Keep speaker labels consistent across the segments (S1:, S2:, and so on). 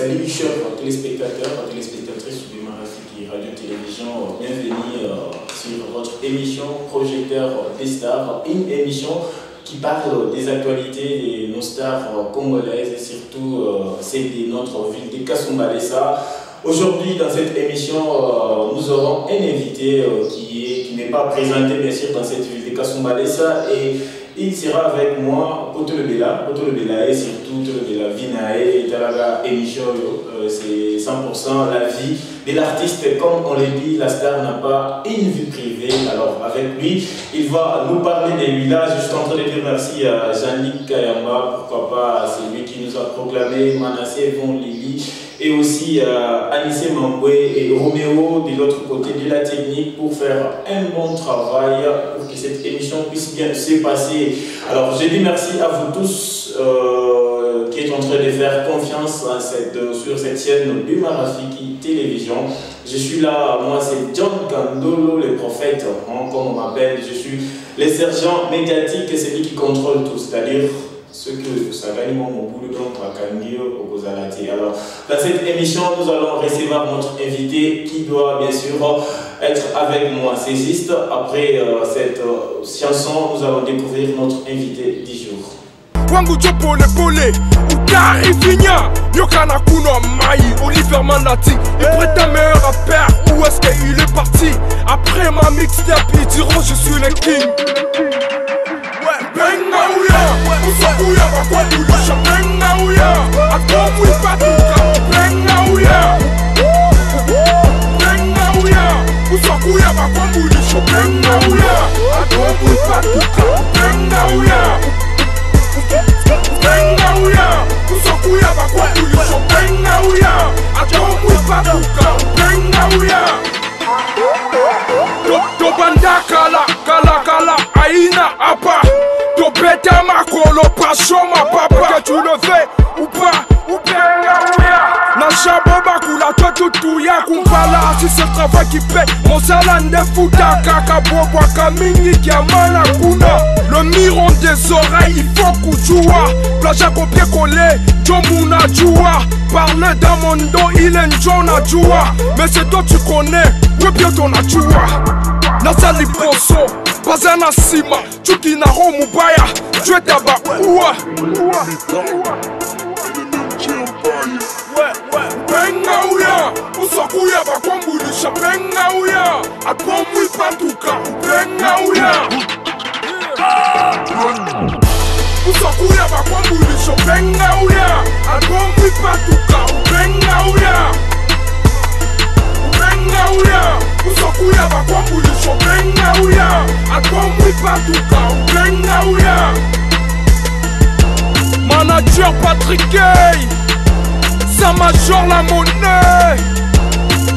S1: Salut chers téléspectateurs, téléspectatrices du Marafiki Radio-Télévision, bienvenue sur votre émission Projecteur des Stars, une émission qui parle des actualités de nos stars congolaises et surtout celle de notre ville de Kasumbalesa. Aujourd'hui, dans cette émission, nous aurons un invité qui n'est pas présenté bien sûr dans cette ville de Kasumbalesa et il sera avec moi Poto Lebela et surtout Lebela Vinae, Talaga émission, c'est 100% la vie de l'artiste. Comme on l'a dit, la star n'a pas une vie privée. Alors avec lui, il va nous parler des villages. Je suis en train de dire merci à Jean-Luc Kayamba, pourquoi pas, c'est lui qui nous a proclamé Manassé Von Lili, et aussi Anissé Mamboué et Roméo de l'autre côté de la technique pour faire un bon travail pour que cette émission puisse bien se passer. Alors je dis merci à vous tous qui êtes en train de faire confiance sur cette chaîne du Marafiki Télévision. Je suis là, moi c'est John Kandolo, le prophète, hein, comme on m'appelle. Je suis le sergent médiatique, c'est lui qui contrôle tout, c'est-à-dire ce que ça gagne mon boulot donc à Kangio au Gozalati. Alors, dans cette émission, nous allons recevoir notre invité qui doit bien sûr être avec moi. C'est juste après cette chanson, nous allons découvrir notre invité du jour.
S2: Wangu pole pole, Ukari Vigna, Yokana Kuno Mai, Oliver Manati, il prête un meilleur rappeur, où est-ce qu'il est parti? Après ma mixtape, ils diront je suis le king. Usakuya bakwadulisha penga uya akomu ipatuka penga uya usakuya bakwadulisha penga uya akomu ipatuka penga uya usakuya bakwadulisha penga uya akomu ipatuka penga uya Tobanda kala aina apa Tobeta makolo passion ma papa. Que tu le fais ou pas, ou bien na chabo bakula toi tout ya kumpala. Si c'est le travail qui paie, mon salande futa kaka bobo kamingi kiamana kuna. Le miron des oreilles, il faut kujua. Plaja copier collé, Jomuna jua. Parle dans mon dos, il est Jona jua. Mais c'est toi tu connais, ou bien ton ajua. Nasali Ponso, Bazana Sima, Chukina Romubaya, Djetaba Oua. Benga Ouya, Usakuya Bakwambulisha, Benga Ouya, Akwambu Patuka, Benga Ouya. Usakuya Bakwambulisha, Benga Ouya, Akwambu Patuka, Benga Ouya. Benga Ouya, Usakuya Bakwambulisha, Benga Ouya, Akwambu Patuka, Benga Ouya. Manager Patrick Gay, Major la monnaie,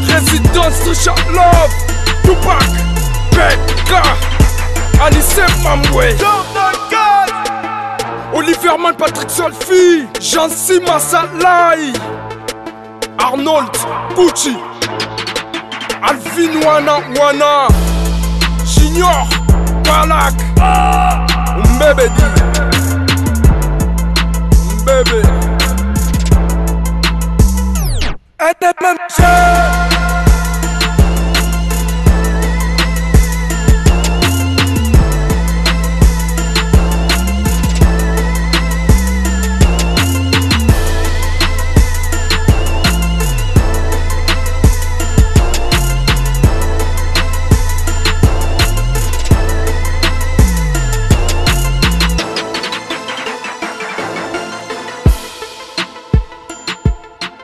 S2: résidence Richard Love, Tupac, Becca, Anissé Mamboué, Oliver Man, Patrick Solfi, Jancy Massalai, Arnold Gucci, Alvin Wana, Junior Balak, Mbebe Mbebe.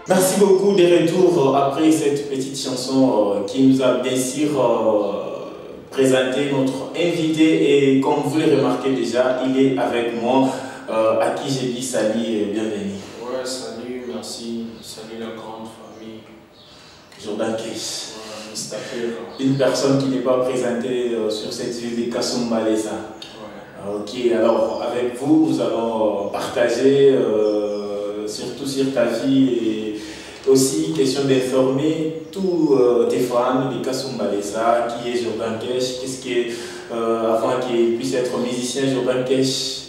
S1: Merci beaucoup des retours après cette petite chanson qui nous a bien sûr présenté notre invité et comme vous le remarquez déjà, il est avec moi à qui j'ai dit salut et bienvenue.
S3: Ouais, salut, merci, salut la grande famille.
S1: Jordan Kesh. Une personne qui n'est pas présentée sur cette ville de Kasumbalesa. Ouais. Ok, alors avec vous, nous allons partager surtout sur ta vie et aussi question d'informer tous tes fans de Kasumbalesa, qui est Jordan Kesh, qu'est-ce que avant qu'il puisse être musicien Jordan Kesh,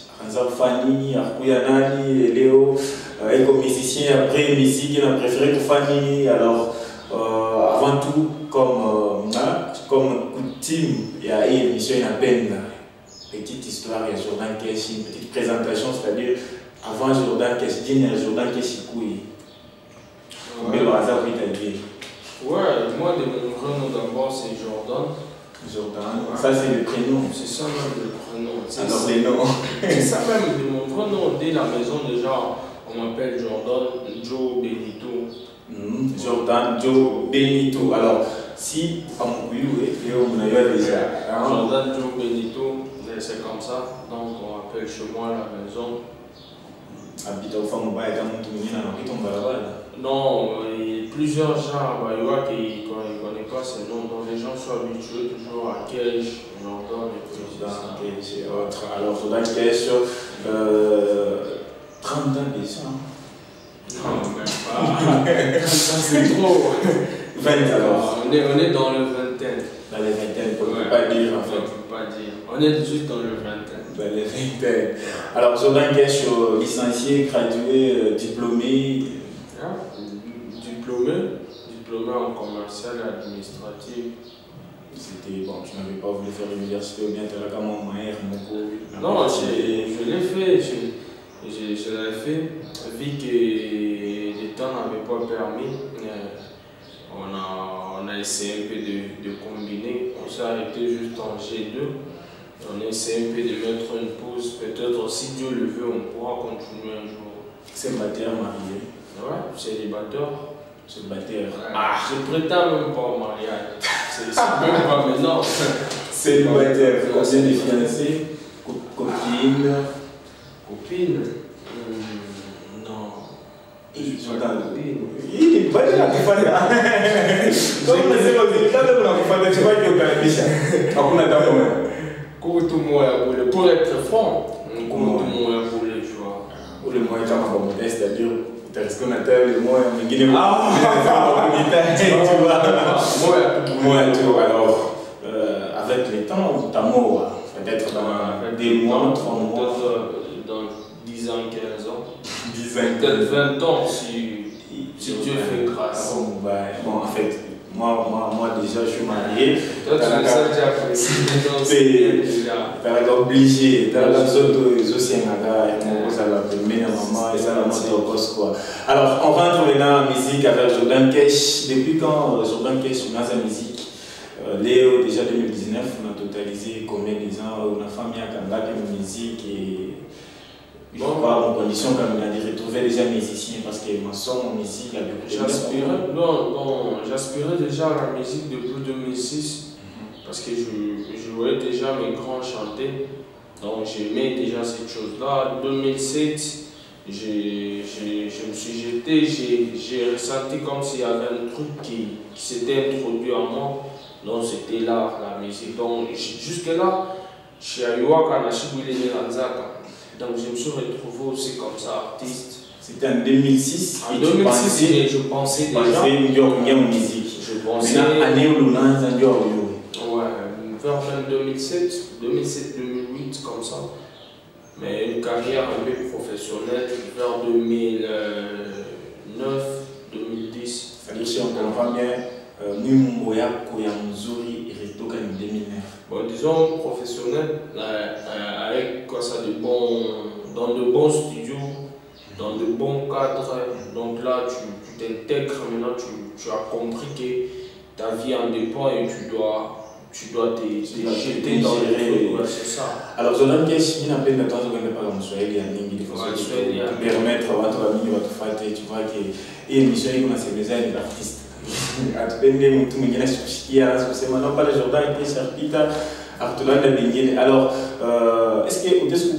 S1: Fanny, Arkuyanani, Léo, Et comme musicien, après musique, il a préféré que famille. Alors, avant tout, comme coutume, il y a une émission, à peine petite histoire, il y a Jordan Kesh, une petite présentation, c'est-à-dire avant Jordan Kesh, Jordan Kesh Koui. Combien de hasard oui t'as dit?
S3: Ouais, moi de mon vrai nom d'abord c'est Jordan.
S1: Jordan, ouais. Ça c'est le prénom.
S3: C'est ça même le prénom.
S1: Alors les noms.
S3: C'est ça même de mon vrai nom. Dès la maison déjà, on m'appelle Jordan Joe Benito.
S1: Jordan Joe Benito. Alors, si à mon pays, on a déjà.
S3: Jordan Joe Benito, c'est comme ça. Donc on m'appelle chez moi à la maison.
S1: Habite au fond, on va être à mon
S3: non, il y a plusieurs gens à Bayoua qui ne connaissent pas ces noms, donc les gens sont habitués toujours à Kesh, Jordan et tout ça.
S1: Kesh et autres. Alors, Jordan Kesh, 30 ans déjà.
S3: Non, même pas. 30 ans c'est trop.
S1: 20 alors.
S3: On est dans le vingtaine.
S1: Dans les vingtaines, on ne peut pas dire en fait.
S3: On ne peut pas dire. On est juste dans le vingtaine.
S1: Dans les vingtaines. Alors, Jordan Kesh, licencié, gradué, diplômé.
S3: Diplômé en commercial et administratif.
S1: C'était bon, tu n'avais pas voulu faire l'université ou bien tu as comme mon mère, mon cours.
S3: Non, je l'ai fait. Je l'ai fait. Vu que les temps n'avaient pas permis, on a essayé un peu de combiner. On s'est arrêté juste en G2. On a essayé un peu de mettre une pause. Peut-être si Dieu le veut, on pourra continuer un jour.
S1: Célibataire, marié.
S3: Ouais, célibataire.
S1: Célibataire.
S3: Ah, je prétends même pas au mariage. C'est même pas maintenant.
S1: Célibataire. Combien de fiancés? Copine.
S3: Copine? Non.
S1: Il est pas là, tu vois. Comme on sait, tu vois qu'il y a un bicha.
S3: Pour être franc, tu vois.
S1: Ou le moyen de modeste, c'est-à-dire, parce qu'on appelle le moyen de Guinée. Ah, tu vois. Moi, tout. Alors, avec le temps, ta mort, peut-être dans des mois, 3 mois.
S3: Dans 10 ans, 15 ans.
S1: 10 ans.
S3: Peut-être 20 ans si Dieu fait grâce.
S1: Bon, en fait, moi déjà, je suis marié.
S3: Toi, tu le sais déjà apprécié.
S1: Tu es obligé. Tu es aussi alors, on rentre maintenant en musique avec Jordan Kesh. Depuis quand Jordan Kesh dans sa musique? Léo, déjà 2019, on a totalisé combien de ans? On a fait une musique et je crois en condition comme on a dit retrouver déjà musicien parce que ma son en musique il y a beaucoup de
S3: j'aspirais déjà à la musique depuis 2006 parce que je voyais déjà mes grands chanter, donc j'aimais déjà cette chose là. 2007 je me suis jeté, j'ai ressenti comme s'il y avait un truc qui s'était introduit en moi, donc c'était là la musique. Donc jusque là chez Ayuaka Nashibouile Lanzaka. Donc je me suis retrouvé aussi comme ça, artiste.
S1: C'était en 2006.
S3: En 2006, je pensais déjà.
S1: En musique.
S3: Je pensais. Ouais, vers 2007, 2008, comme ça. Mais une carrière un peu professionnelle vers 2009, 2010.
S1: C'est-à-dire si on comprend bien, Mouya Koyamzuri et Retoka en 2009.
S3: Bon, disons professionnel, avec quoi ça, dans de bons studios, dans de bons cadres. Donc là, tu t'intègres maintenant, tu as compris que ta vie en dépend et tu dois te jeter dans les trucs. C'est ça.
S1: Alors, Jordan Kesh, il n'a pas de temps de ne pas comme Swahili, il faut te permettre à votre ami de faire, tu vois, qu'il y a une mission qui a besoin d'artistes. Alors, est-ce que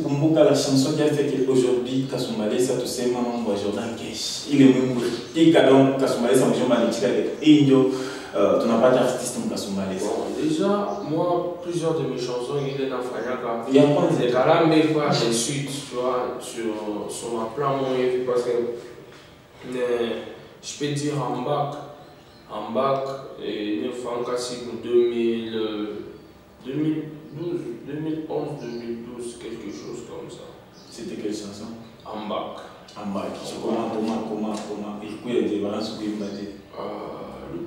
S1: vous pouvez la chanson qui a fait qu'aujourd'hui, Kasumale, ça te sait maintenant, Jordan Kesh, il est même petit cadeau, Kasumale, ça me dit et tu n'as pas d'artiste en Kasumale.
S3: Bon, déjà, moi, plusieurs de mes chansons, il est dans Fayaka. Il y a pas de Kalambe, quoi, des suites, tu vois, sur ma plan, parce que je peux dire en bac, et nous faisons quasi 2011, 2012, quelque chose comme ça.
S1: C'était quelle chanson?
S3: En bac. Le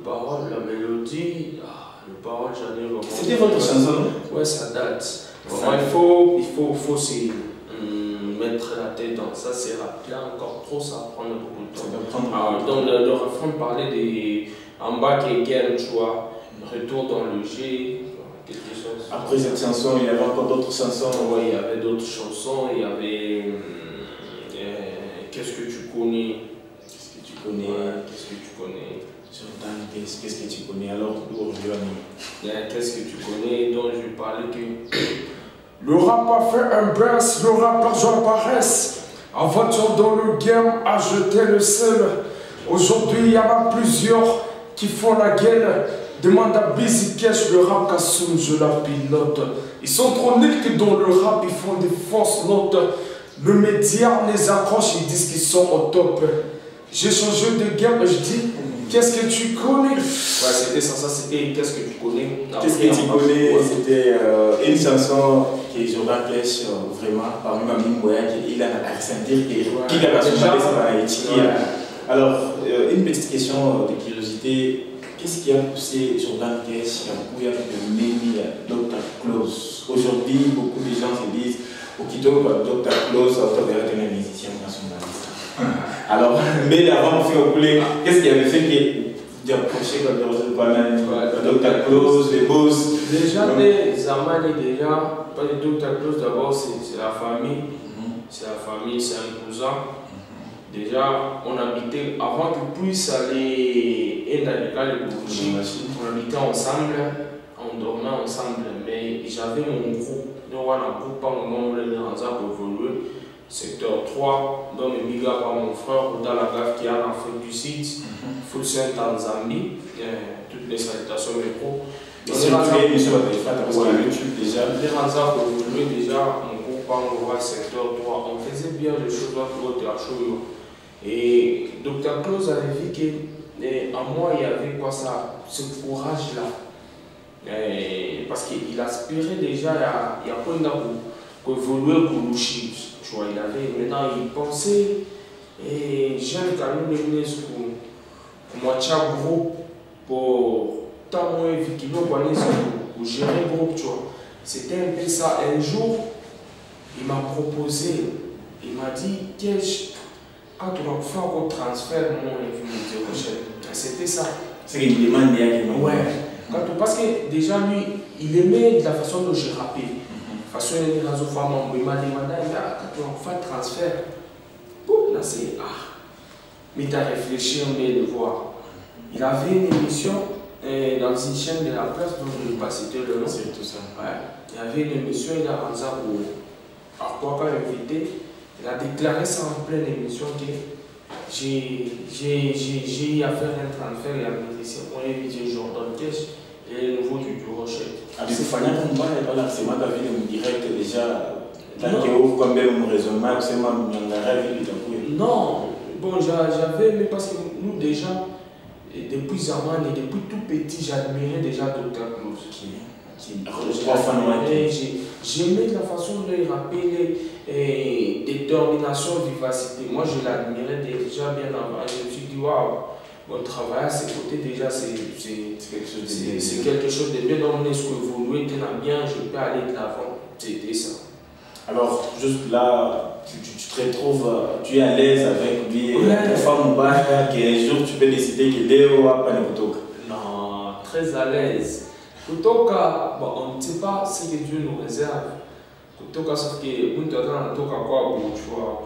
S3: parole, la mélodie, le parole, j'en ai vraiment.
S1: C'était votre chanson, non?
S3: Ouais, ça date. Vraiment, il faut se mettre la tête dans ça, c'est rapide. Là encore trop, ça va prendre beaucoup de temps. Donc le refrain parlait des en bas qui est guerre, tu vois, retour dans le G, quelque chose.
S1: Après cette chanson, il y avait encore d'autres chansons.
S3: Oui, il y avait d'autres chansons, il y avait qu'est-ce que tu connais?
S1: Qu'est-ce que tu connais?
S3: Ouais, qu'est-ce que tu connais?
S1: Jordan, qu'est-ce que tu connais alors
S3: qu'est-ce que tu connais? Donc je parlais que
S2: le rap a fait un burst, le rappeur Jean Paresse. En voiture dans le game a jeté le sel. Aujourd'hui il y en a plusieurs qui font la gueule. Demande à Busy Cash, le rap Kassoum, je la pilote. Ils sont trop nuls que dans le rap ils font des fausses notes. Le média les accroche, ils disent qu'ils sont au top. J'ai changé de game, je dis qu'est-ce que tu connais?
S3: Ouais, c'était ça, c'était qu'est-ce que tu connais?
S1: Qu'est-ce que tu connais? C'était une chanson que Jordan Clash, vraiment, parmi ma mimoya, il a à ressentir qu'il a déjà. Alors, une petite question de curiosité. Qu'est-ce qui a poussé Jordan Clash à mener Dr. Close? Aujourd'hui, beaucoup de gens se disent Okito, Dr. Close, un musicien nationaliste. Alors, mais avant, qu'est-ce qui avait fait que d'approcher comme Dr. Close, les boss?
S3: Déjà, les Amani, déjà, pas de Dr. Close, d'abord, c'est la famille. C'est la famille, c'est un cousin. Déjà, on habitait, avant qu'il puisse aller à l'école de Bougie, on habitait ensemble, on dormait ensemble, mais j'avais mon groupe. Nous, on a un groupe, on a évolué. Secteur 3, donc le big up à mon frère, dans la gaffe qui est en Afrique du Sud, Full Saint en Zambie, toutes les salutations mes pros. On est rendu à YouTube déjà. On est rendu à évoluer déjà, mon groupe en roi secteur 3. On faisait bien les choses pour le show. Et Dr. Close avait vu qu'en moi il y avait quoi ça, ce courage-là. Parce qu'il aspirait déjà à pour évoluer pour nous chips. Tu vois, il avait, maintenant il pensait, et jeune quand nous venons pour moi, chaque groupe, pour tant moins évidemment pour gérer le groupe, tu vois. C'était un peu ça. Un jour, il m'a proposé, il m'a dit, quand tu vas faire un transfert, moi, il me dit, c'était ça.
S1: C'est qu'il me demande bien.
S3: Ouais. Parce que déjà, lui, il aimait la façon dont je rappais. La façon dont il m'a demandé, quand tu vas faire un transfert, là c'est mais tu as réfléchi, mais de voir. Il avait une émission dans une chaîne de la place, dont je ne vais pas citer le nom.
S1: C'est tout ça.
S3: Ouais. Il y avait une émission, il a rendu ça pour quoi invité. Il a déclaré ça en pleine émission que j'ai eu à faire un transfert et à musicien. On a invité Jordan Clash et le nouveau du Rocher.
S1: C'est Fania Kumba, c'est moi qui avais le direct déjà. Tant que vous comme même mon raisonnement, c'est moi qui
S3: non, bon, j'avais, mais parce que nous déjà, depuis Zaman et depuis tout petit, j'admirais déjà Dr. Close. J'aimais la façon dont il rappelait détermination, vivacité. Moi, je l'admirais déjà bien avant. Je me suis dit, waouh, mon travail à ses côtés, déjà, c'est quelque chose de bien. Donc, est-ce que évoluer, tu bien, je peux aller de l'avant. C'était ça.
S1: Alors, juste là, tu te retrouves, tu es à l'aise avec lui, une femme ou pas, qu'un jour tu peux décider qu'il est ou pas Kutoka.
S3: Non, très à l'aise. Kutoka, bon, on ne sait pas ce que Dieu nous réserve. Kutoka, sauf que nous avons Kutoka quoi, tu vois,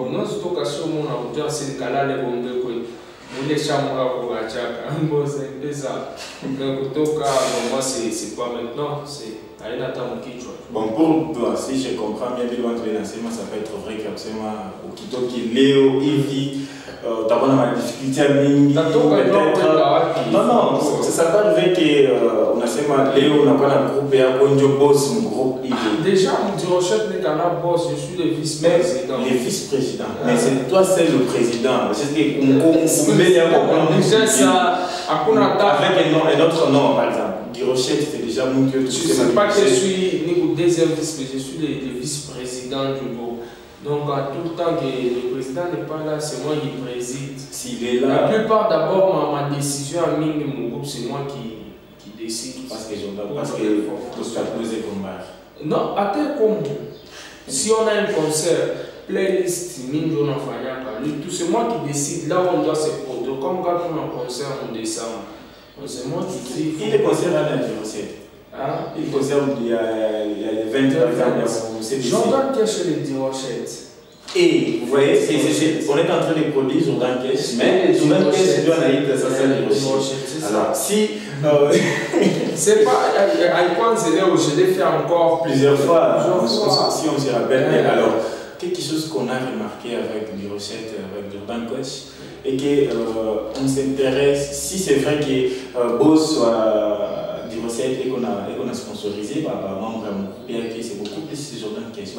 S3: non, Kutoka, si on a dit, c'est le canal de Bombe, on les chambres pour la tchaka, c'est bizarre. Kutoka, moi, c'est pas maintenant, c'est.
S1: Bon, pour toi, si je comprends bien, ça peut être vrai qu'absolument, au Kito qui Léo, Ivy, d'abord on a la difficulté à mine. Non, ça peut arriver qu'on a seulement Léo, on n'a pas un groupe et un boss, un groupe Ivy.
S3: Déjà, on dit Rochette, mais quand on boss, je suis le vice-président.
S1: Les vice-présidents. Mais c'est toi, c'est le président. C'est ce qu'on met avec un autre nom, par exemple. Rochette, c'était déjà mon Dieu.
S3: Je ne sais pas que je suis le deuxième vice-président, je suis le vice-président du groupe. Donc, tout le temps que le président n'est pas là, c'est moi qui préside.
S1: S'il est là.
S3: La plupart, d'abord, ma décision à mine de mon groupe, c'est moi qui décide.
S1: Parce que Dr. est combat.
S3: Non, attends, comme si on a un concert, playlist, mine on a c'est moi qui décide là où on doit se produire. Comme quand on a un concert en décembre, c'est moi qui dis.
S1: Il est concert à la Dirocette.
S3: Hein?
S1: Il concert il y a les 20 ans.
S3: Jordan Cash les Dirocette.
S1: Et vous voyez, on est en train de produire Jordan Cash, mais Jordan Cash doit aller dans sa salle de Dirocette. Alors, si.
S3: C'est pas à quoi je l'ai fait encore
S1: plusieurs fois. Si on se rappelle, mais alors, quelque chose qu'on a remarqué avec Dirocette, avec Jordan Cash, et qu'on s'intéresse, si c'est vrai que Boss soit Dirocette et qu'on a sponsorisé par membre à mon groupe, c'est beaucoup plus Jordan Cash.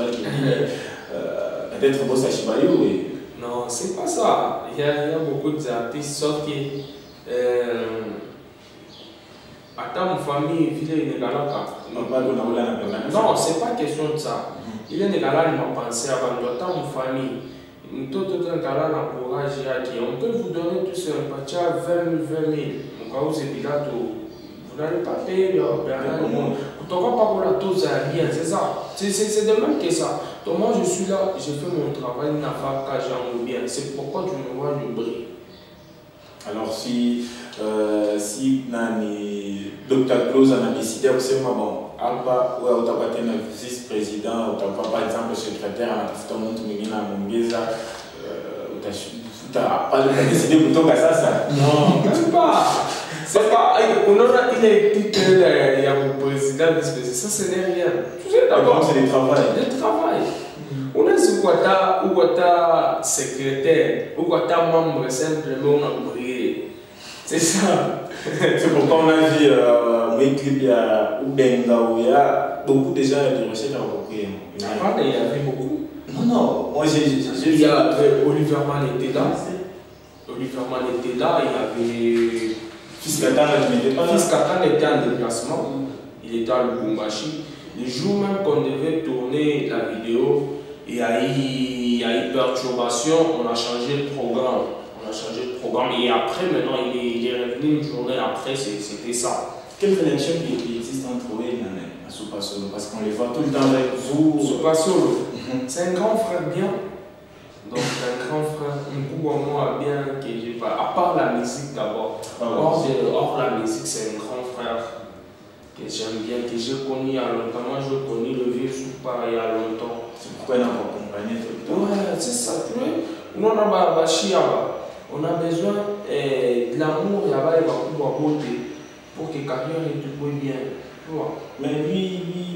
S1: Peut-être Boss à Chibayou.
S3: Non, c'est pas ça. Il y a beaucoup d'artistes, sauf que. Attends, ma famille, il est négalaka. Non, c'est pas question de ça. Il est négalaka, il m'a pensé avant. Attends, ma famille. On peut vous donner tout ce empathie à 20 000. Vous n'allez pas payer. Tu n'auras pas pour la tous à bien, c'est ça. C'est de même que ça. Donc moi je suis là, j'ai fait mon travail, il n'a pas qu'à j'en bien. C'est pourquoi tu me vois le bris.
S1: Alors si Dr. Close a décidé absolument bon, Alba ou à vice-président, ou par exemple secrétaire à la Mongeza, tu n'as pas décidé plutôt qu'à ça.
S3: Non, même pas. C'est pas. On a il y a mon président, ça ce n'est rien. Tu sais d'abord.
S1: C'est le travail.
S3: Le travail. On a ce ou ta secrétaire, ou ta membre simplement on a oublié. C'est ça.
S1: C'est pourquoi on a vu mes clips, il y a Ubenga, où il y a beaucoup de gens de recherche à recouvrir.
S3: Il y avait beaucoup.
S1: Non, moi j'ai vu.
S3: Il y a Oliver Mann était là. Oliver Mann était là, il y avait.
S1: Fils Katan
S3: était en déplacement. Il était à Lubumbashi. Le jour même qu'on devait tourner la vidéo, il y a eu perturbation, on a changé le programme. Et après, maintenant, il est revenu une journée après, c'était ça.
S1: Quelle relation qui existe entre eux et Soupa Solo? Parce qu'on les voit tout le temps avec vous.
S3: Soupa Solo, c'est un grand frère bien. Donc, un grand frère, un coup à moi bien, que j'ai pas. À part la musique d'abord. Hors la musique, c'est un grand frère que j'aime bien, que j'ai connu il y a longtemps. Moi, je connais le vieux Soupa il y a longtemps.
S1: C'est pourquoi il n'a pas accompagné tout le temps.
S3: Ouais, c'est ça. Nous, on a besoin de l'amour là-bas et pour que carrière te trouve bien.
S1: Mais lui,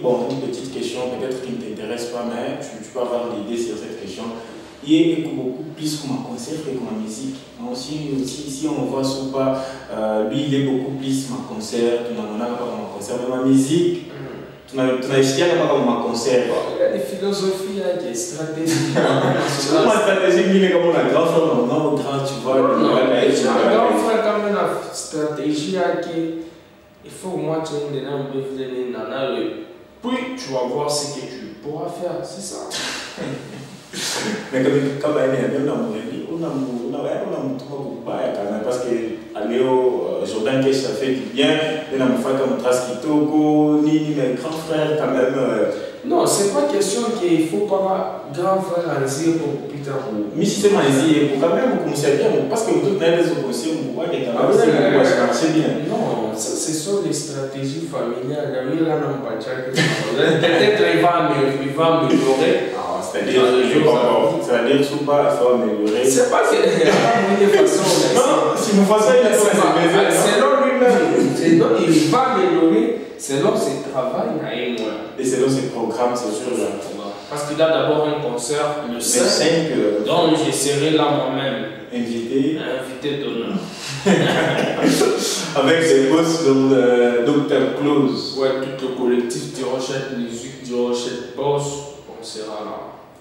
S1: bon, une petite question, peut-être qui ne t'intéresse pas, mais tu peux avoir l'idée sur cette question. Il est beaucoup plus comme un concert que comme une musique. Si on voit Soupa, lui il est beaucoup plus comme un concert, tu n'en as pas comme un concert, mais ma musique, tu n'as pas comme un concert.
S3: Il y a des philosophies, des stratégies.
S1: Ma stratégie, il est comme un grand frère, non, grand, tu vois.
S3: Un grand frère, quand même, la stratégie, il faut au moins que tu aies un peu de nana, puis tu vas voir ce que tu pourras faire, c'est ça.
S1: Mais comme il y a même dans mon avis, on a tout parce que Jordan Cash ça fait du bien, on a mon frère comme Traskitoko, ni mes grands frères quand même.
S3: Non, c'est pas question qu'il ne faut pas grand frère Anzir pour Peter.
S1: Mais si c'est Anzir, pour quand même commencer bien, parce que vous avez des oppositions, on voit qu'il y a quand même c'est bien.
S3: Non, ça ce sont les stratégies familiales. Peut-être il va améliorer.
S1: C'est-à-dire Soupa, il faut améliorer.
S3: C'est pas qu'il y a pas de façon.
S1: Non, si vous faites ça, il a
S3: selon lui-même. Il va améliorer selon ses travaux.
S1: Et selon ses programmes, c'est sûr.
S3: Parce qu'il a d'abord un concert le 5. Donc je serai là moi-même.
S1: Invité
S3: d'honneur.
S1: Avec ses boss Dr. Close.
S3: Ouais, tout le collectif du Rochette Musique, du Rochette Boss, on sera là.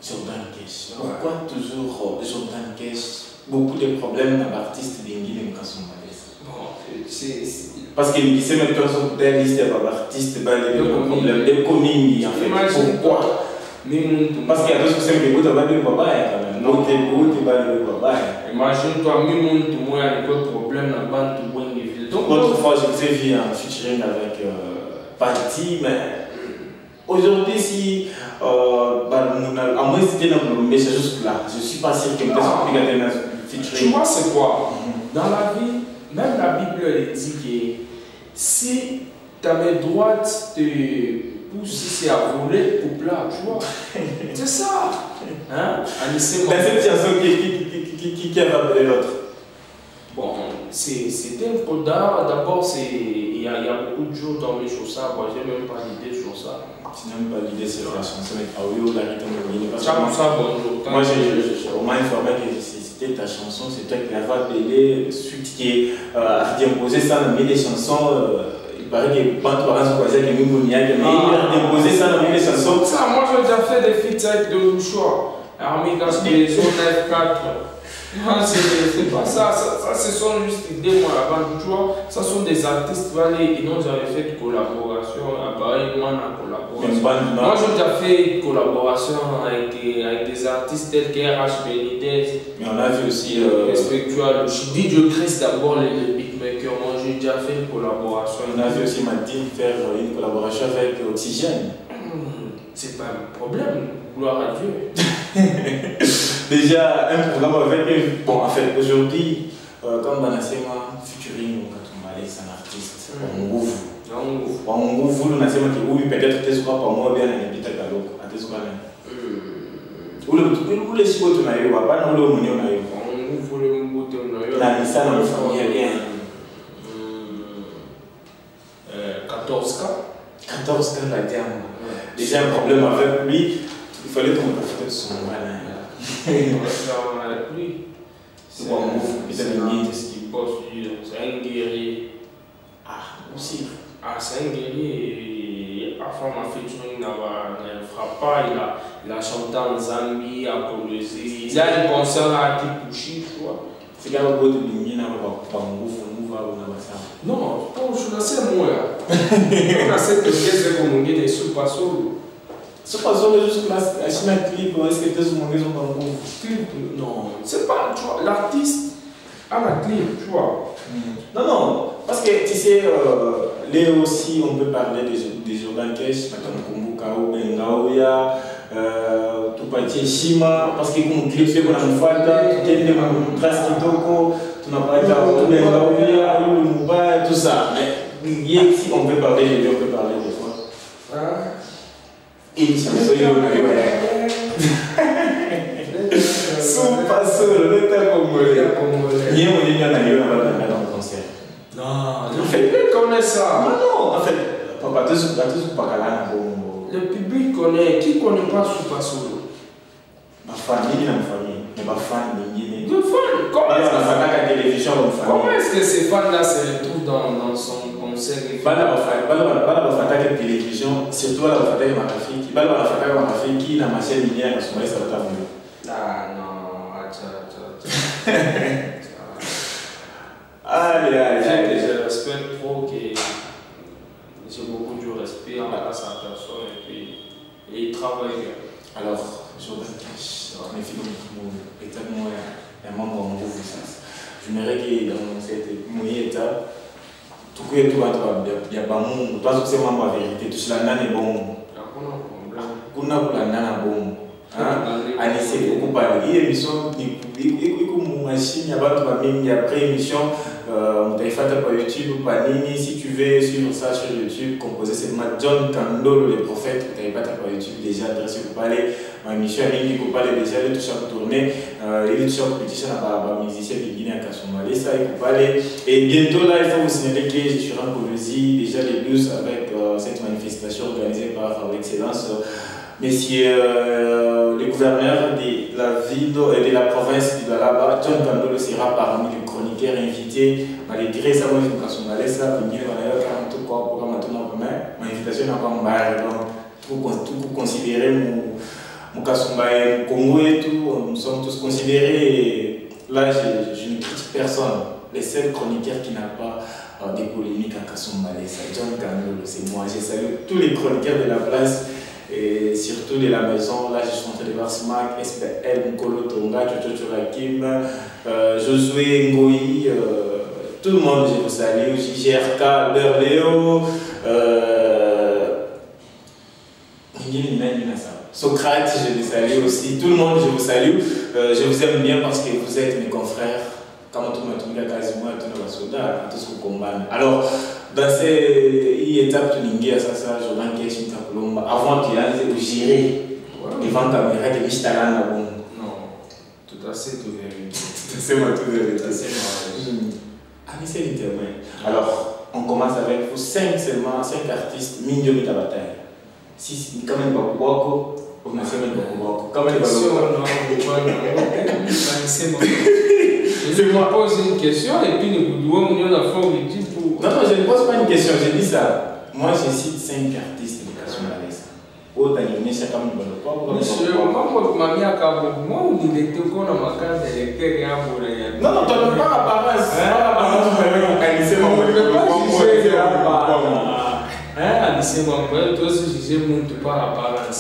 S1: Jordan Cash. Pourquoi toujours Jordan Cash? Beaucoup de problèmes dans l'artiste d'Ingui et Kassoumales. Parce qu'il sait maintenant son côté liste de l'artiste, des problèmes de coming en fait. Pourquoi? Parce qu'il y a d'autres choses qui sont pas de papa quand même. Non, tu es pas de papa.
S3: Imagine-toi, même moi, il y a un problème dans la bande de Wengeville. Donc,
S1: l'autre fois, je vous ai vu en featuring avec Parti, mais aujourd'hui, si. À moins que c'était mais c'est juste là. Je suis pas sûr que peut-être que featuring.
S3: Tu vois, c'est quoi? Dans la vie, même la Bible elle dit que si ta main droite te pousse si c'est à voler, coupe-la, tu vois. C'est ça. Hein?
S1: Dans cette chanson, qui a appelé l'autre?
S3: Bon, c'était un peu d'abord, il y a beaucoup de jours tombés sur ça. Moi, j'ai même pas d'idée sur ça.
S1: Tu n'as même pas l'idée sur la chanson avec Aoyo, la rythme de Guinée.
S3: Moi,
S1: on m'a informé que c'était ta chanson, c'est toi qui l'avais appelé, celui qui a imposé ça dans des chansons. Il paraît que quand tu parles de que nous mais il a imposé ça dans des chansons.
S3: Ça, moi j'ai déjà fait des feats avec de Louchois, Armigas des Zone F4. C'est pas ça, ce sont juste idées moi là-bas, tu vois, ça sont des artistes, et non j'avais fait de collaboration, apparemment en collaboration. Moi j'ai déjà fait une collaboration avec des artistes tels qu'RH Benitez.
S1: Mais on a vu aussi
S3: Respectual, DJ Chris d'abord les beatmakers, moi j'ai déjà fait une collaboration.
S1: On a vu aussi Martine faire une collaboration avec Oxygène.
S3: C'est pas un problème, gloire à Dieu.
S1: Déjà, un programme avec. Bon, en fait, aujourd'hui, comme Banasema, featuring c'est un artiste, on ouvre le Nasema qui ouvre peut-être tes soins par moi bien à l'habitat galop, à tes soins. Ou les chicots tu n'as eu pas, non, le monnaie on a eu.
S3: On ouvre le monnaie on a eu.
S1: La Nissan, on fait bien.
S3: 14K.
S1: 14K, la diamant. Déjà, un problème avec lui, il fallait qu'on profite de son malin.
S3: Avec lui.
S1: C'est bon, c'est
S3: un guerrier.
S1: Ah, aussi.
S3: Ah, c'est un guerrier. Parfois, ma featuring ne fera pas. Il a chanté en Zambie, à Colosie. Il a un concert à Tipouchi, tu vois.
S1: C'est quand même beau de l'igner, pas
S3: non, je sais moi. Je sais que c'est comme on dit des super solo.
S1: C'est pas solo juste la Chine clip, est-ce que tu es mon maison dans le
S3: clip? Non, c'est pas, tu vois, l'artiste a la clip, tu vois.
S1: Non, parce que tu sais, là aussi on peut parler des organes-caches, Kumbu Kao, Bengaoya, Tupati Shima, parce que comme clip c'est qu'on a une fata, tu as une trace Kitoko, tu n'as pas été à Bengaoya, Mouba, tout ça. Mais ici on peut parler des deux, on peut parler des fois. Et ça me fait super solo, le temps congolais. Il y a un lien dans le concert.
S3: Non, le public connaît ça.
S1: Non, en fait, papa, tous pas là.
S3: Le public connaît. Qui connaît pas super solo?
S1: Ma famille, ma famille. Mais ma famille.
S3: De fan.
S1: Comment
S3: est-ce que ces fans-là se retrouvent dans son concert?
S1: Télévision, surtout la fille qui n'a ma chaîne linéaire à son reste à la
S3: ah non, attends.
S1: Allez.
S3: Je respecte trop que j'ai beaucoup de respect envers sa personne et puis il travaille bien.
S1: Alors, Jordan Cash, mes films est un membre en groupe. J'aimerais que dans cette étape, tout ce que tu vas il y a pas monde, toi c'est vraiment la vérité, tout cela n'est bon. Kuna nana bon. Anissé beaucoup parler émission comme machine, il y a pas de après émission on t'a fait par YouTube Panini si tu veux suivre ça sur YouTube composé c'est John Kandolo les prophètes tu pas par YouTube déjà adressé pour parler ma émission qui pour parler déjà de tout ça pour tourner il est sur compétition à musicien de Guinée à Kasumbalé ça il faut parler et bientôt là il faut vous signaler que je suis en Colosie déjà les blues avec cette manifestation organisée par l'excellence Monsieur le gouverneur de la ville et de la province de Lualaba, John Kandolo sera parmi les chroniqueurs invités. Malgré ça, moi je me casse mal, ça, il y a tout quoi pour ma invitation n'a pas mal. Donc, tout considérer mon Kasumbaye, mon Congo et tout, nous sommes tous considérés. Là, je ne critique personne. Les seuls chroniqueurs qui n'ont pas des polémiques à Kasumbaye, c'est John Kandolo, c'est moi. Je salue tous les chroniqueurs de la place. Et surtout de la maison, là je suis en train de voir Smack, SPL, Nkolo Tonga, Chocho Rakim, Josué Ngoï, tout le monde je vous salue, JRK, Berléo, Socrate, je vous salue aussi, tout le monde je vous salue, je vous aime bien parce que vous êtes mes confrères. Alors, dans ces étapes de Ningia, avant qu'il aille gérer devant la caméra de Michtalan.
S3: Non, tout à fait tout vérité.
S1: C'est moi tout vérité. Ah, mais c'est littéralement. Alors, on commence avec vous 5 artistes, Minjo Mitabatay. Si, quand même, Bakubako, on a fait même Bakubako. Quand même,
S3: je me pose une question et puis nous devons la forme du pour.
S1: Non, je ne pose pas une question, je dis ça. Moi, je cite 5 artistes de Kasumalaisa. Autant il y a chacun de nous.
S3: Monsieur, moi, il était au coin de ma carte d'électeur.
S1: Non, non, tu n'as pas l'apparence.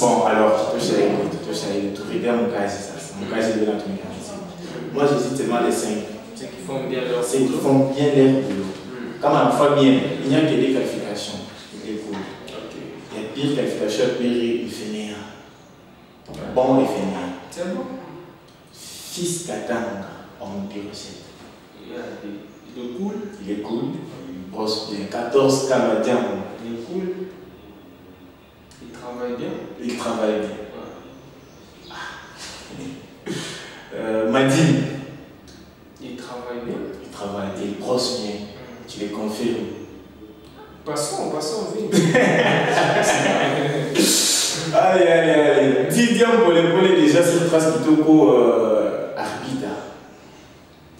S1: Bon, alors, tu regardes mon cas, c'est ça. Mon cas, j'ai bien entendu. Moi, je cite seulement les 5.
S3: Ceux qui font bien leur boulot.
S1: Ceux qui font bien leur boulot. Comme on fait bien, il n'y a que des qualifications. Il y a pire qualification, pire il fait rien. Bon, il fait rien.
S3: C'est bon.
S1: Fils Katanga, on dit aussi.
S3: Il est cool.
S1: Il est cool. Il brosse bien. 14 Canadiens.
S3: Il est cool. Il travaille bien.
S1: Il travaille bien. Madi.
S3: Il travaille bien.
S1: Il travaille bien. Il brosse bien. Tu les confirmes.
S3: Passons vite.
S1: Allez. Didier Polé déjà sur trace Kitoko arbitre.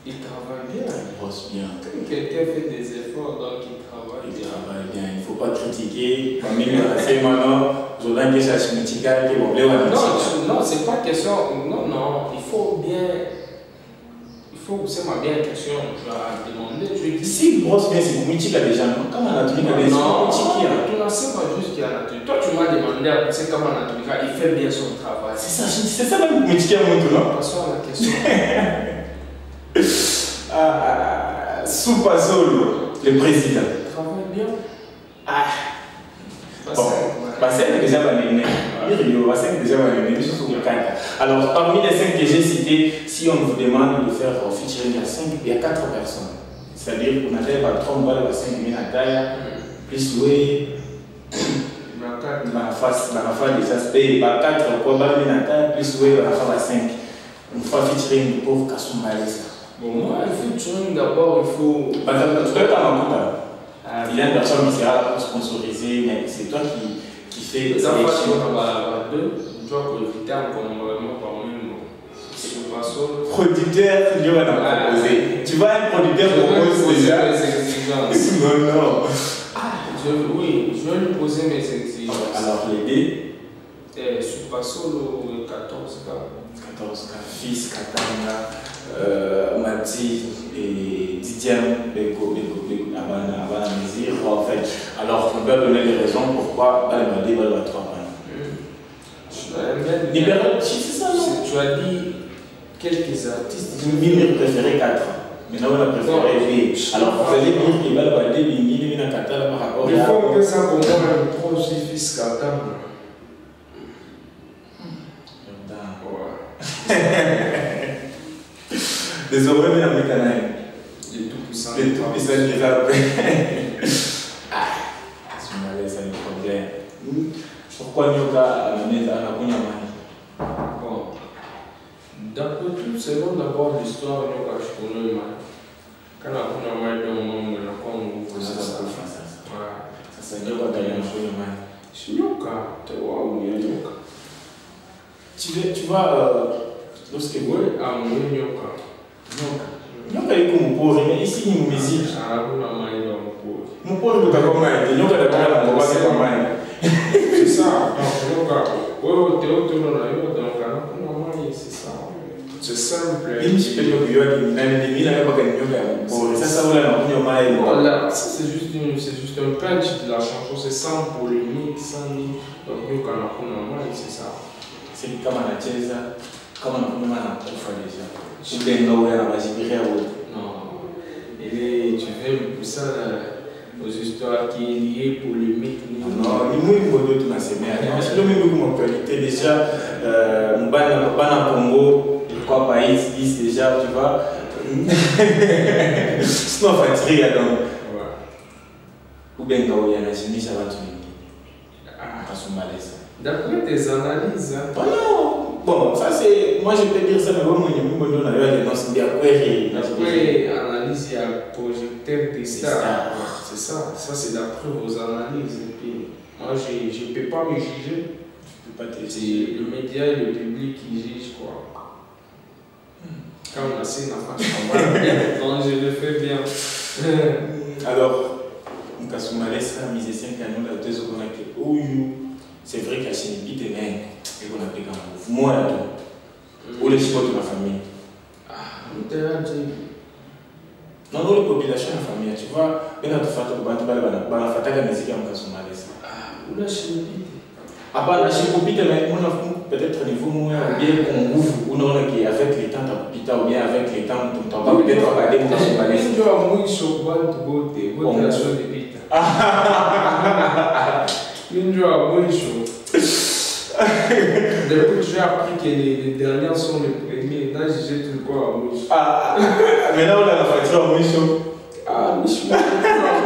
S3: Il travaille bien.
S1: Il brosse bien.
S3: Quelqu'un fait des efforts, donc il travaille bien.
S1: Il travaille bien. Il ne faut pas critiquer. Comme il a fait maintenant, Jordan qui cherche Michigan, qui est bon.
S3: Non, c'est pas question. Non, il faut bien. Il faut que c'est ma bien question. Je vais demander. Je dis.
S1: Si il brosse bien, c'est pour Michigan déjà, non? Comme on a tout dit,
S3: non, tu n'as pas juste qu'il y a la nature. Toi, tu m'as demandé à penser comme on a tout dit, il fait bien son travail.
S1: C'est ça même pour Michigan, non?
S3: Passons à la question.
S1: Soupazolo, le président.
S3: Il travaille bien.
S1: Bon, Bassem est déjà validé. Bassem est déjà validé. Alors, parmi les 5 que j'ai cités, si on vous demande de faire featuring, il y a 4 personnes. C'est-à-dire qu'on arrive à 30 balles à 5 000 à taille, plus loué. Dans la face des aspects, il y a 4 quoi, plus loué, dans la face à 5. Une fois featuring du pauvre Kassoum Malaisa.
S3: Bon, moi, le featuring d'abord, il faut.
S1: Tu peux être en compte. Il y a une personne qui sera pour sponsoriser, mais c'est toi qui fais
S3: les sélections. Tu vois, producteur, vraiment par même.
S1: Producteur, Dieu va proposer. Tu vois, un producteur propose déjà. Non.
S3: Oui, je vais lui poser mes exigences.
S1: Alors, l'aider.
S3: Super Solo, 14K.
S1: 14K, fils, Katanga, Mati et Didier, avant la mesure. En fait, alors, on peut donner les raisons pourquoi Balemade va 3 points. Libéral, c'est ça, non?
S3: Tu as dit quelques artistes.
S1: J'ai préféré 4. Maintenant, on a préféré B. Alors, vous allez dire qu'il va le valider, il y a par rapport à.
S3: Il faut que ça pour moi, un projet fils Katanga.
S1: Désolé, mais avec un œil.
S3: Les tout-puissants.
S1: Les tout-puissants qui rappellent. C'est une malaise, c'est un problème. Pourquoi Nyoka a amené à la Kunyamani?
S3: Bon. D'après tout, selon d'abord l'histoire de Nyoka, je connais mal. Quand la Kunyamani est dans le monde, on a comme ça. Ça,
S1: c'est Nyoka qui a eu un Kunyamani.
S3: C'est Nyoka. Tu vois où il y a Nyoka.
S1: Tu vois, lorsque vous.
S3: Oui, à mon Nyoka.
S1: Nyoka est comme pauvre, mais ici, il nous musique. Mon pauvre, il est comme ça. Nyoka est comme ça.
S3: C'est ça. Donc, Nyoka. Oui, tu es autour de la Nyoka, donc, c'est ça. C'est simple.
S1: Une petite peu de ça,
S3: c'est juste un punch de la chanson, c'est sans polémique, sans ni. Donc, nous, quand on a c'est ça.
S1: C'est comme la chesa, comme on a déjà.
S3: Non. Et tu fais ça aux histoires qui est liées polémique.
S1: Non, il y a une actualité déjà. Congo, quoi pays disent déjà, tu vois. C'est pas fatigué donc. Ou bien quand il y a la chemise, ça va tout
S3: d'après tes analyses. Hein.
S1: Voilà. Bon, ça c'est. Moi je peux dire ça, mais bon, il y a beaucoup de gens qui
S3: d'après analyse, il y a projecteur des stars. C'est ça. Ça c'est d'après vos analyses. Et puis, moi je ne peux pas me juger. C'est le média et le public qui jugent quoi. Quand on a assez d'enfants, donc je le fais bien.
S1: Alors, Nkasumalesa, musicien canon, la deux secondes, c'est vrai qu'il y a une bite de main et qu'on a pris comme moi, ou les chipotes de ma famille. Non, non, les populations de la famille, tu vois, quand tu fais la musique à Nkasumalesa.
S3: Ou la chimie.
S1: Ah bah la chimie, peut-être niveau moins, ou bien qu'on ouvre, ou non, avec les temps, ou bien avec les temps, tu ne pas peut-être regarder Nkasumalesa.
S3: Tu as moins chaud, bonne beauté, bonne relation de pita. Une joie moins chaud. Depuis que j'ai appris que les dernières sont les premiers, là j'ai tout le corps à mouche.
S1: Mais là on a la facture à mouche.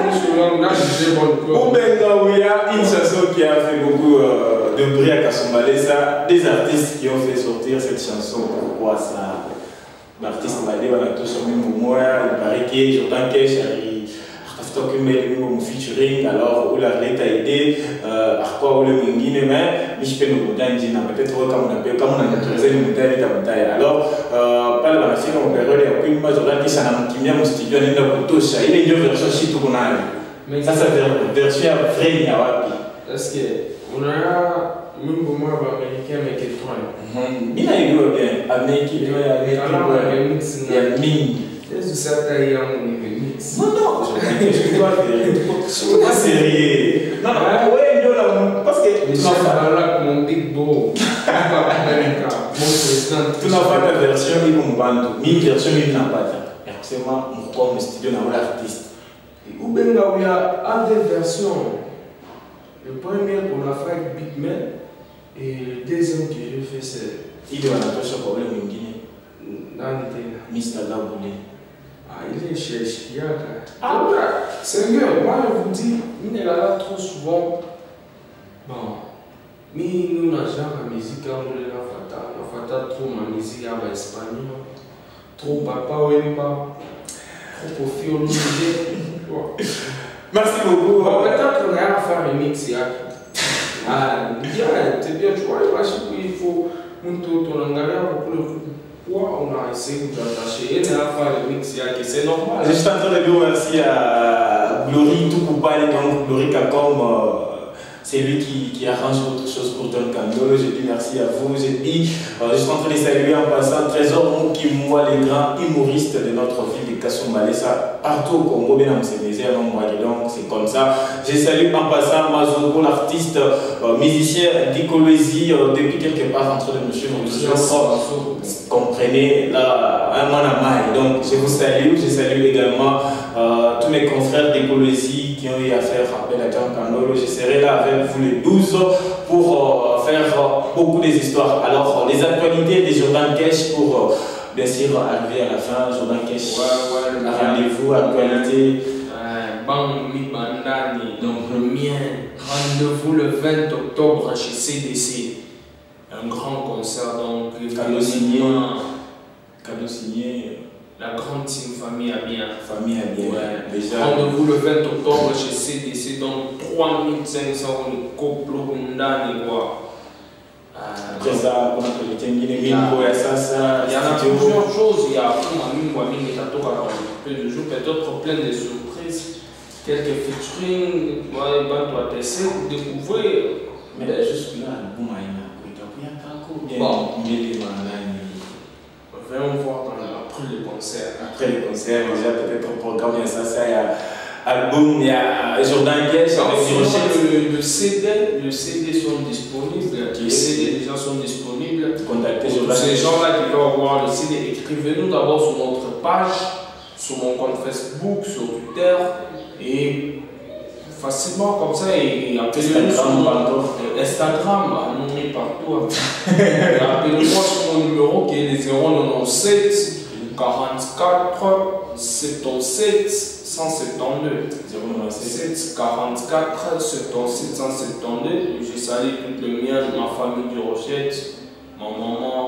S3: Michou, là j'ai bon corps.
S1: Ou bien là où il y a une chanson qui a fait beaucoup de bruit à Nkasumalesa, des artistes qui ont fait sortir cette chanson. Pourquoi ça? L'artiste Malé, on a tous au même moment, il paraît que Jordan Cash featuring, alors où la règle a aidé, à quoi où le mingine, mais je peux nous conter peut-être comme on appelle, comme on a autorisé le montagne, alors, pas la fille, on peut regarder, puis moi, Jordan Cash, ça n'a pas mon studio, il est une version shit tout qu'on a. Ça, c'est une version vraie, il y a wapi.
S3: Est-ce qu'on a même pour moi, américain, mais qui est trop.
S1: Il y a eu bien, américain, il y a mine.
S3: Est-ce que ça t'a eu un remix?
S1: Non, non, je dois faire. Je suis pas sérieux. Non, non, ouais, parce que
S3: tu n'as pas là mon big beau. Tu
S1: n'as pas ta version, il va me vendre. Une version, il n'a pas. C'est moi, mon studio, dans l'artiste.
S3: Ou bien, il y a deux versions. Le premier, on a fait avec Bigman. Et le deuxième que j'ai fait, c'est.
S1: Il doit avoir ce problème en Guinée.
S3: Mr.
S1: Gaboulé.
S3: Il est chez Chiac. C'est mieux. Moi, je vous dis, il est là trop souvent. Bon, mais nous, on a genre la musique, on a fait trop ma musique à l'espagnol. Trop papa, Wemba. Trop profil,
S1: merci beaucoup.
S3: Bon, peut-être qu'on a à faire un remix. C'est bien, tu vois, il faut monter ton langage pour le coup. On a essayé de l'attacher et de faire le mix, c'est normal.
S1: Je suis en train de dire merci à Glory Toukoupali, donc Glory Kakom, c'est lui qui arrange autre chose pour John Kandolo. Je dis merci à vous. Je dis, je suis en train de saluer en passant Trésor Moukimwa, les grands humoristes de notre ville de Nkasumalesa, partout au Congo, bien dans ces déserts, donc c'est comme ça. Je salue en passant Mazoko, l'artiste, musicien d'Icolosie, depuis quelque part entre de monsieur comprenez, là, un mois à maille. Donc je vous salue, je salue également tous mes confrères d'Icolosie qui ont eu à faire appel à John Kandolo. Je serai là avec vous les 12 pour faire beaucoup des histoires. Alors, les actualités des Jordan Cash pour bien sûr arriver à la fin. Jordan Cash, rendez-vous, actualité.
S3: Donc, le mien, rendez-vous le 20 octobre chez CDC. Un grand concert, donc,
S1: cadeau signé.
S3: La grande team Famille à bien.
S1: Famille à bien.
S3: Ouais.
S1: Déjà.
S3: Rendez-vous le 20 octobre chez CDC, donc 3500 de coplo Hundani, quoi.
S1: Après ça, on a collecté une
S3: il y en a plusieurs choses. Il y a peu de jours, peut-être plein de surprises, quelques featuring, moi, il va essayer de découvrir.
S1: Mais jusque-là, bon, après les concerts, déjà peut-être au programme, il y a ça, il y a album, il y a Jordan Cash avec
S3: le CD sont disponibles, les CD déjà sont disponibles.
S1: Contactez
S3: Jordan. Ces gens-là qui veulent avoir le CD, écrivez-nous d'abord sur notre page, sur mon compte Facebook, sur Twitter, et facilement comme ça, et appelez-nous sur mon Instagram, on est partout. Et appelez-moi sur mon numéro qui est le 097 44 77 172. 097 44 77 172. Je salue toute le mien, ma famille de Rochette, ma maman,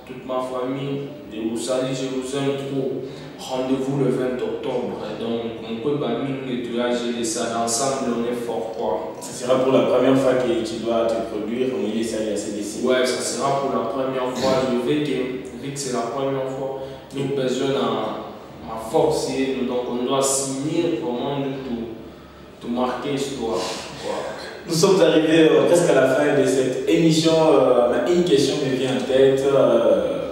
S3: toute ma famille. Je vous salue, je vous aime trop. Rendez-vous le 20 octobre. Donc, on peut nettoyage et les salles ensemble, on est fort quoi.
S1: Ça sera pour la première fois que tu dois te produire au milieu des salles ACDC.
S3: Ouais, ça sera pour la première fois. Je vais que, vu que c'est la première fois, nous besoin à forcer, donc on doit signer vraiment de tout marquer l'histoire.
S1: Nous sommes arrivés presque à la fin de cette émission. Une question me vient en tête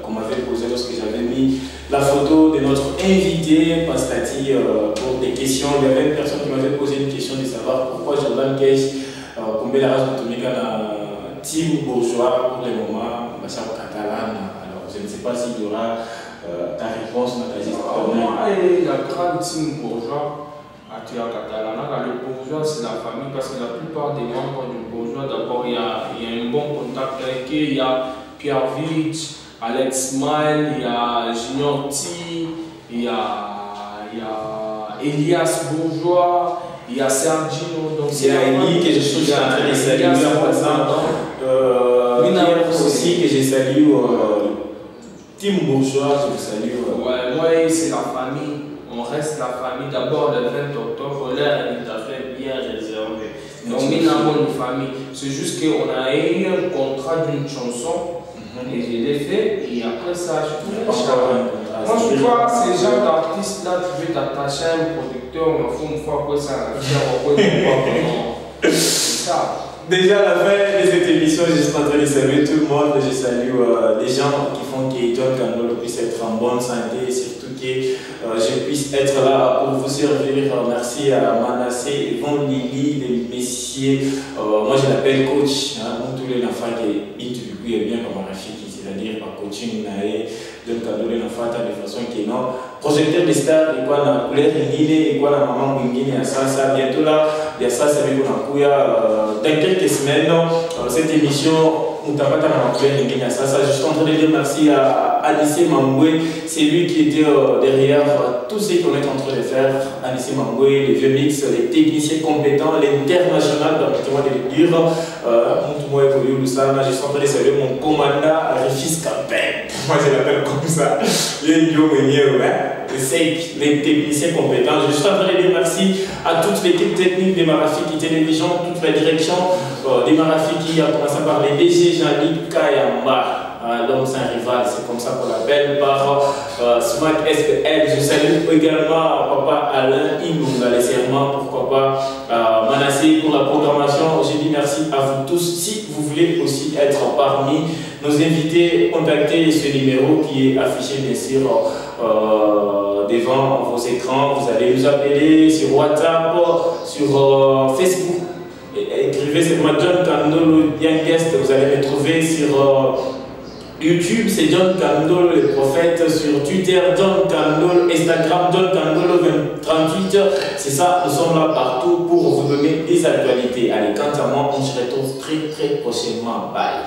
S1: qu'on m'avait posée lorsque j'avais mis la photo de notre invité, Pastati, pour des questions. Il y avait une personne qui m'avait posé une question de savoir pourquoi Jordan Cash, combien la race de Tomika dans team bourgeois pour le moment, Bachar Catalan. Alors je ne sais pas s'il y aura ta réponse, Nathalie.
S3: La grande team bourgeois. Le bourgeois, c'est la famille parce que la plupart des membres du bourgeois, d'abord, il y a un bon contact avec eux. Il y a Pierre Vich, Alex Smile, il y a Junior T, il y a Elias Bourgeois, il y a Sergino.
S1: Il y a Eli que je suis en train de saluer en passant. Pierre aussi que je salue. Team bourgeois, je vous salue.
S3: Ouais, moi, c'est la famille. On reste la famille. D'abord, le 20 octobre, l'air est tout à fait bien réservé. Donc, nous avons une famille. C'est juste qu'on a eu un contrat d'une chanson et je l'ai fait. Et après ça, je pouvais moi, je vois ces gens d'artistes-là, tu veux t'attacher à un producteur, il faut une fois que ça c'est ça.
S1: Déjà à la fin de cette émission, je suis en train de saluer tout le monde. Je salue les gens qui font que John Kandolo puisse être en bonne santé et surtout que je puisse être là pour vous servir. Merci à Manassé, Yvon Lili, les messieurs. Moi je l'appelle coach. Tous les enfants qui est bien comme Rafiki, c'est-à-dire par coaching, John Kandolo, l'enfant de façon qui est non. Projecteur des stars, et quoi la couleur et quoi la maman Bungini à ça, bientôt là, il y a ça, ça veut dire dans quelques semaines, cette émission, nous t'avons pas dans la couleur et ça, je suis en train de dire merci à Alice Mamboué, c'est lui qui était derrière tout ce qu'on est en train de faire. Alice Mamboué, les vieux mix, les techniciens compétents, l'international, permettez-moi de le dire. Moi, je suis en train de saluer mon commandant Rifis Campin. Moi, je l'appelle comme ça. Les techniciens compétents. Je suis en train de dire merci à toute l'équipe technique des Marafiki Télévision, toute la direction des Marafiki, à commencer par les DG Jean-Luc Kayamba. L'homme sans rival, c'est comme ça qu'on l'appelle, par Smart SPL. Je salue également Papa Alain Inunga, les serments, pourquoi pas Manassé pour la programmation. Je dis merci à vous tous. Si vous voulez aussi être parmi nos invités, contactez ce numéro qui est affiché bien sûr devant vos écrans. Vous allez nous appeler sur WhatsApp, sur Facebook. Écrivez c'est moi John Kandolo Young Guest. Vous allez me trouver sur YouTube, c'est John Kandolo le prophète. Sur Twitter, John Kandolo. Instagram, John Kandolo 38. C'est ça, nous sommes là partout pour vous donner des actualités. Allez, quant à moi, on se retrouve très prochainement. Bye.